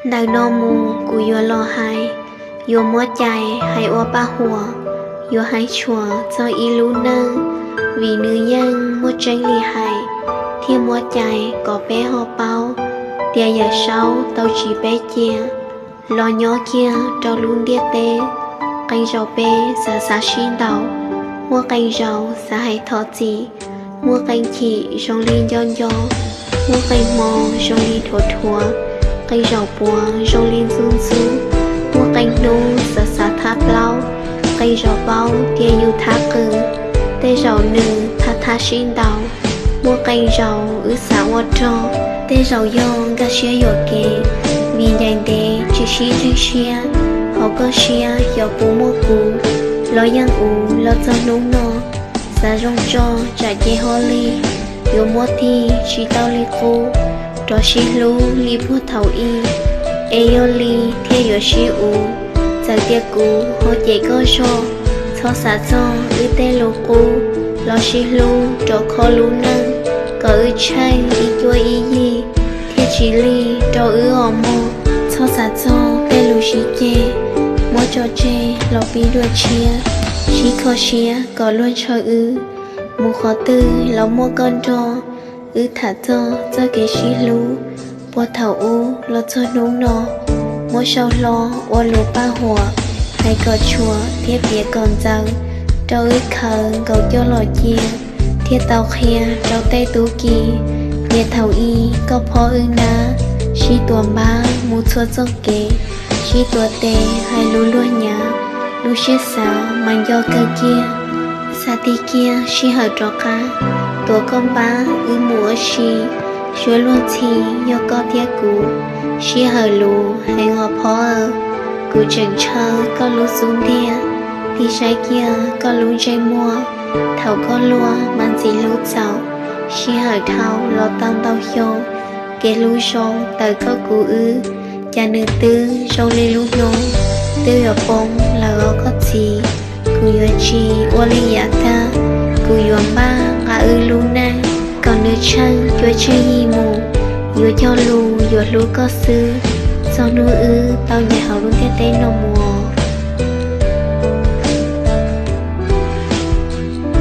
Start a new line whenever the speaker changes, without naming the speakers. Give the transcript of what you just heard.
Đại nô mù của yo lo hai, yo mua chạy hay ô ba hùa, yo hai chùa cho y lú nơ, vì nữ nhân mua tranh lì hay, thiên mua chạy có bé ho bao, tia giờ sau tao chỉ bé chia, lo nhỏ kia trao luôn đĩa tê, canh rau bé xa xa xin đầu, mua canh rau xa hay thọ gì, mua canh chỉ trong liên giòn giò, mua canh mò trong liên thua thua. Cây rau bùa rong liên xuống xuống, mua canh nô sợ xa tháp lau, cây rau bao tia yu thá cử, tê rau nư thá xin đầu, mua canh rau ứ xá hoa trò, tê rau yon gà xia yo kê, vì nhành đế chỉ xí chân xia, họ có xia yo bù mua cú, lo yang ú lo cho nung nọ, xa rong cho trả dê ho li, yo mua thi chỉ tao li cô. Cho xí lú li bút thầu y ê yô li thê yô xí ú giờ tia cú hô chế có xô cho xá cho ư tê lô cú lo xí lú cho khó lú nâng có ư chay y chua y yi thê chỉ li cho ư ổ mô cho xá cho tê lú xí chê mô cho chê lo bí đua chia xí khó xía có luôn cho ư mô khó tư lo mô con cho ư thả cho cái xí lú bố thảo u lo cho nung nọ mỗi sau lo ô lú ba hùa hay cờ chùa thiết địa còn rằng trâu ư khờ gầu cho lò chia thiết tàu khia trâu tê tú kỳ địa thảo y có phó ư ná xí tuần ba mù chua cho kế xí tuần tê hay lú lúa nhà lú xế xáo mạnh do cơ kia xa tí kia xí hở trò cá tổ con bá ư mùa xì chúa luôn thì do có tiếc cú xí hở lù hay ngọt phó ơ cú chẳng chờ có lú xuống đĩa thì trái kia có lú trái mua thảo có lúa mang gì lú cháu xí hở thảo lo tăng tao hiô kế lú sông tới có cú ư cha nữ tư sông lên lú nô tư ở bông là gó có gì cú yo chi ô li dạ ca cú yo ba ngã ư lú nai còn nữ chăng chúa chơi y mù yo cho lù yo lú có sư sau nữ ư tao nhà hậu luôn theo tên nô mùa